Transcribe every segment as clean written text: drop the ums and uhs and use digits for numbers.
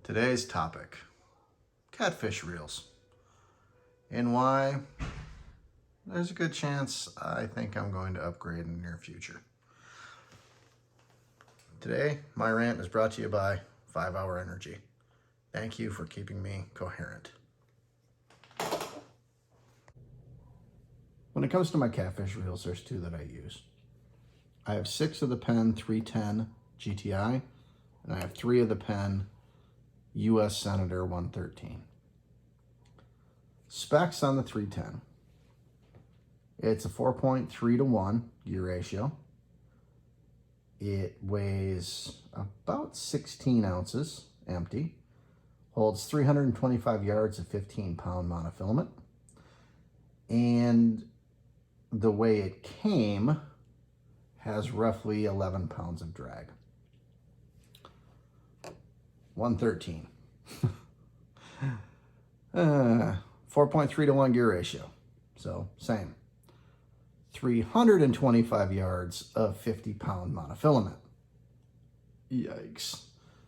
Today's topic, catfish reels, and why there's a good chance I think I'm going to upgrade in the near future. Today, my rant is brought to you by 5 Hour Energy. Thank you for keeping me coherent. When it comes to my catfish reels, there's two that I use. I have 6 of the Penn 310 GTI, and I have 3 of the Penn US Senator 113. Specs on the 310. It's a 4.3 to 1 gear ratio. It weighs about 16 ounces empty, holds 325 yards of 15-pound monofilament, and the way it came has roughly 11 pounds of drag. 113. 4.3 to 1 gear ratio. So same. 325 yards of 50-pound monofilament. Yikes.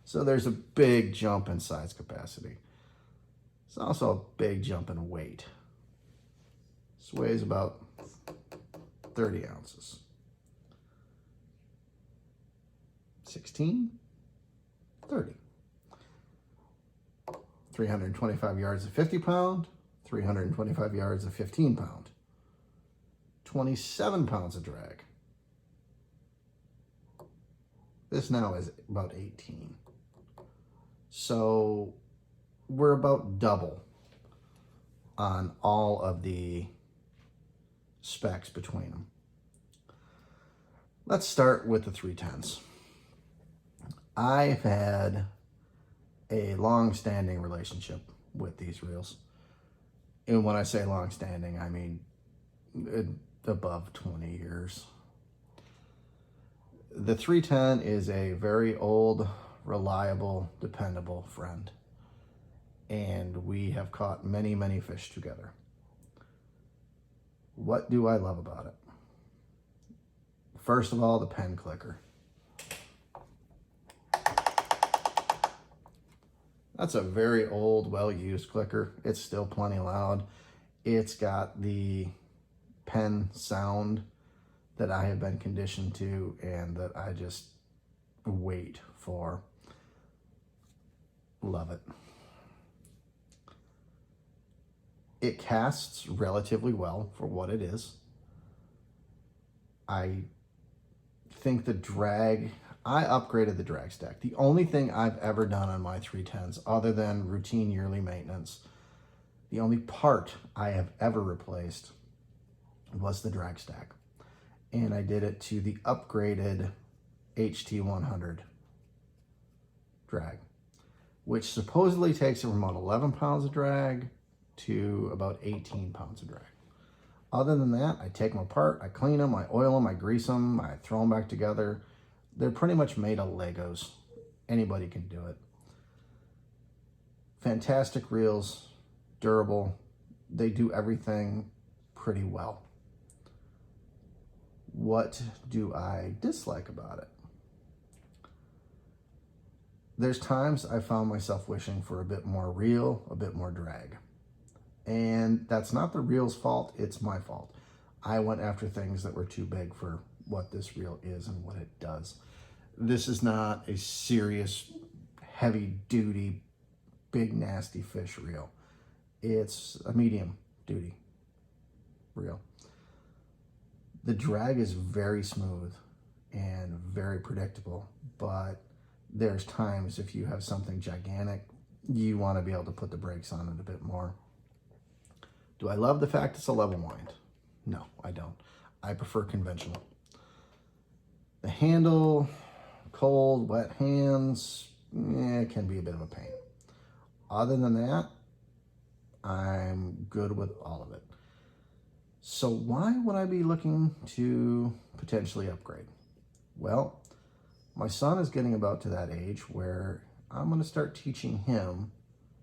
So there's a big jump in size capacity. It's also a big jump in weight. This weighs about 30 ounces. 16, 30. 325 yards of 50-pound, 325 yards of 15-pound. 27 pounds of drag. This now is about 18. So we're about double on all of the specs between them. Let's start with the 310s. I've had a long-standing relationship with these reels. And when I say long-standing, I mean above 20 years. The 310 is a very old, reliable, dependable friend. And we have caught many, many fish together. What do I love about it? First of all, the Penn clicker. That's a very old, well-used clicker. It's still plenty loud. It's got the Penn sound that I have been conditioned to and that I just wait for. Love it. It casts relatively well for what it is. I think the drag, I upgraded the drag stack. The only thing I've ever done on my 310s, other than routine yearly maintenance, the only part I have ever replaced was the drag stack. And I did it to the upgraded HT100 drag, which supposedly takes it from about 11 pounds of drag to about 18 pounds of drag. Other than that, I take them apart, I clean them, I oil them, I grease them, I throw them back together. They're pretty much made of Legos. Anybody can do it. Fantastic reels, durable. They do everything pretty well. What do I dislike about it? There's times I found myself wishing for a bit more reel, a bit more drag. And that's not the reel's fault, it's my fault. I went after things that were too big for what this reel is and what it does. This is not a serious, heavy-duty, big, nasty fish reel. It's a medium-duty reel. The drag is very smooth and very predictable, but there's times if you have something gigantic, you want to be able to put the brakes on it a bit more. Do I love the fact it's a level wind? No, I don't. I prefer conventional. The handle, cold, wet hands, it can be a bit of a pain. Other than that, I'm good with all of it. So why would I be looking to potentially upgrade? Well, my son is getting about to that age where I'm going to start teaching him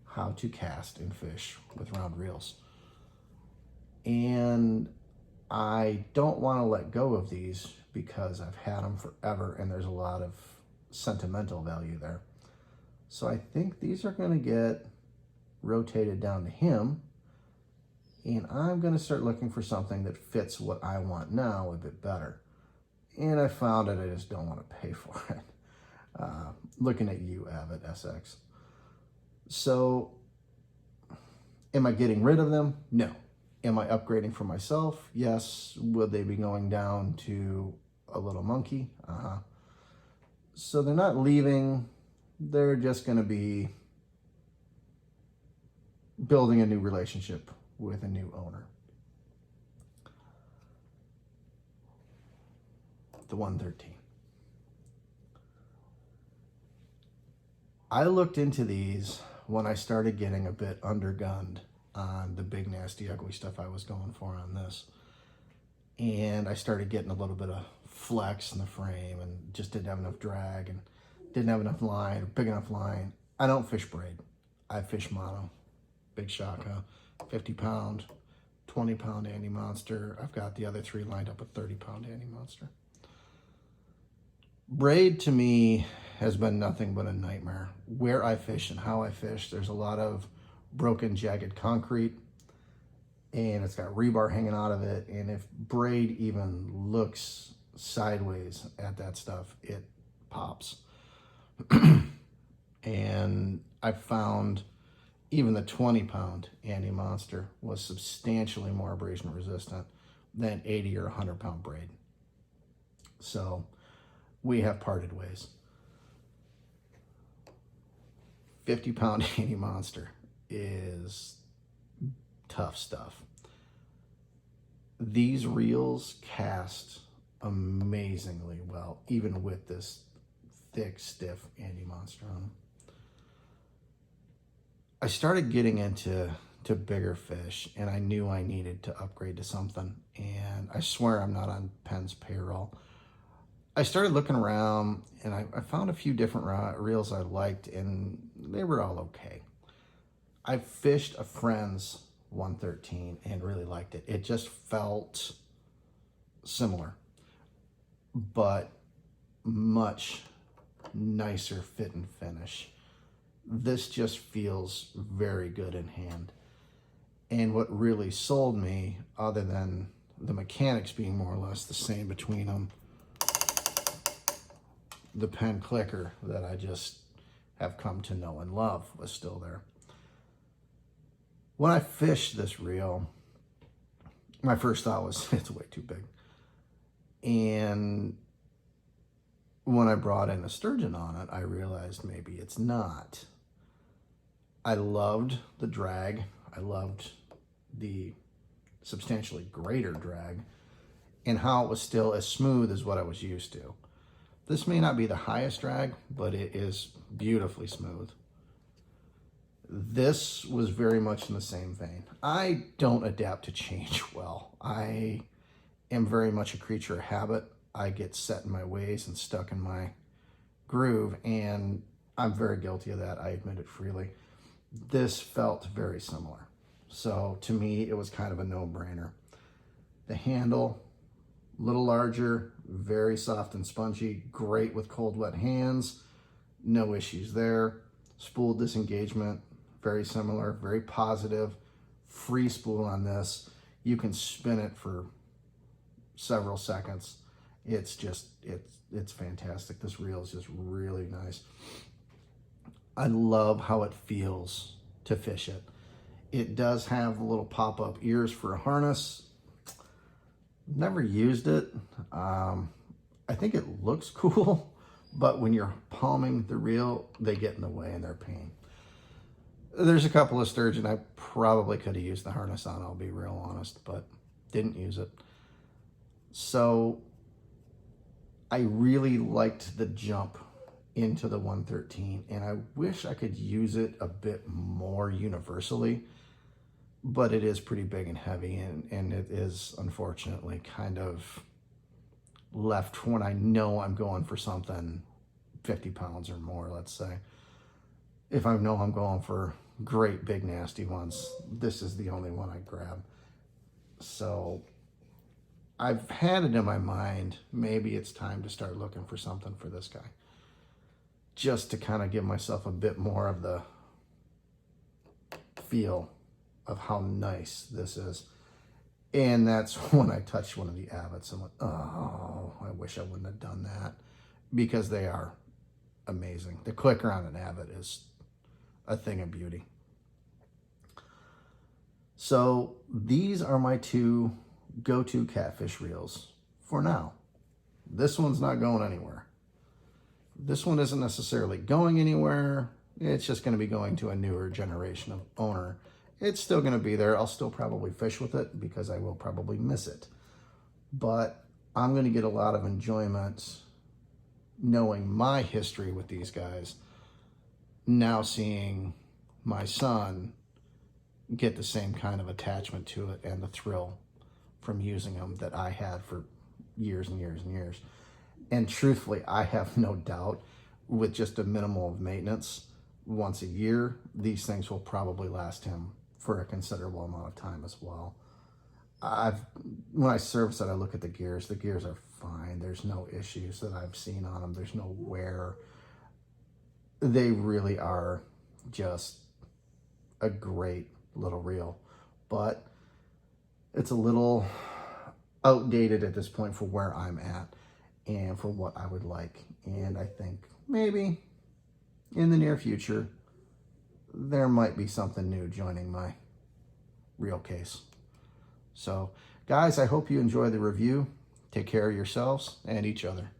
how to cast and fish with round reels. And I don't want to let go of these because I've had them forever and there's a lot of sentimental value there. So I think these are going to get rotated down to him, and I'm going to start looking for something that fits what I want now a bit better. And I found that I just don't want to pay for it. Looking at you, Avid SX. So, am I getting rid of them? No. Am I upgrading for myself? Yes. Would they be going down to a little monkey? So they're not leaving. They're just going to be building a new relationship with a new owner. The 113. I looked into these when I started getting a bit undergunned on the big, nasty, ugly stuff I was going for on this. And I started getting a little bit of flex in the frame and just didn't have enough drag and didn't have enough line, big enough line. I don't fish braid. I fish mono. Big shaka, 50 pound, 20 pound Andy Monster. I've got the other three lined up with 30 pound Andy Monster. Braid to me has been nothing but a nightmare. Where I fish and how I fish, there's a lot of broken, jagged concrete, and it's got rebar hanging out of it. And if braid even looks sideways at that stuff, it pops. And I found even the 20 pound Andy Monster was substantially more abrasion resistant than 80 or 100 pound braid. So we have parted ways. 50 pound Andy Monster is tough stuff. These reels cast amazingly well, even with this thick, stiff Andy Monster on them. I started getting into bigger fish, and I knew I needed to upgrade to something, and I swear I'm not on Penn's payroll. I started looking around, and I found a few different reels I liked, and they were all okay. I fished a friend's 113 and really liked it. It just felt similar, but much nicer fit and finish. This just feels very good in hand. And what really sold me, other than the mechanics being more or less the same between them, the Penn clicker that I just have come to know and love was still there. When I fished this reel, my first thought was, it's way too big. And when I brought in a sturgeon on it, I realized maybe it's not. I loved the drag. I loved the substantially greater drag and how it was still as smooth as what I was used to. This may not be the highest drag, but it is beautifully smooth. This was very much in the same vein. I don't adapt to change well. I am very much a creature of habit. I get set in my ways and stuck in my groove, and I'm very guilty of that. I admit it freely. This felt very similar. So to me, it was kind of a no-brainer. The handle, a little larger, very soft and spongy, great with cold, wet hands, no issues there. Spool disengagement, very similar, very positive. Free spool on this. You can spin it for several seconds. It's just, it's fantastic. This reel is just really nice. I love how it feels to fish it. It does have the little pop-up ears for a harness. Never used it. I think it looks cool, but when you're palming the reel, they get in the way and they're a pain. There's a couple of sturgeon I probably could have used the harness on, I'll be real honest, but didn't use it. So I really liked the jump into the 113, and I wish I could use it a bit more universally, but it is pretty big and heavy, and it is unfortunately kind of left when I know I'm going for something 50 pounds or more, let's say. If I know I'm going for great big nasty ones, this is the only one I grab. So I've had it in my mind, maybe it's time to start looking for something for this guy. just to kind of give myself a bit more of the feel of how nice this is. And that's when I touched one of the Abbots and went, oh, I wish I wouldn't have done that, because they are amazing. The clicker on an Abbot is a thing of beauty. So these are my two go-to catfish reels for now. This one's not going anywhere. This one isn't necessarily going anywhere. It's just going to be going to a newer generation of owner. It's still going to be there. I'll still probably fish with it because I will probably miss it. But I'm going to get a lot of enjoyment knowing my history with these guys. Now seeing my son get the same kind of attachment to it and the thrill from using them that I had for years and years and years. And truthfully, I have no doubt with just a minimal of maintenance, once a year, these things will probably last him for a considerable amount of time as well. When I service it, I look at the gears. The gears are fine. There's no issues that I've seen on them. There's no wear. They really are just a great little reel, but it's a little outdated at this point for where I'm at and for what I would like. And I think maybe in the near future, there might be something new joining my reel case. So guys, I hope you enjoy the review. Take care of yourselves and each other.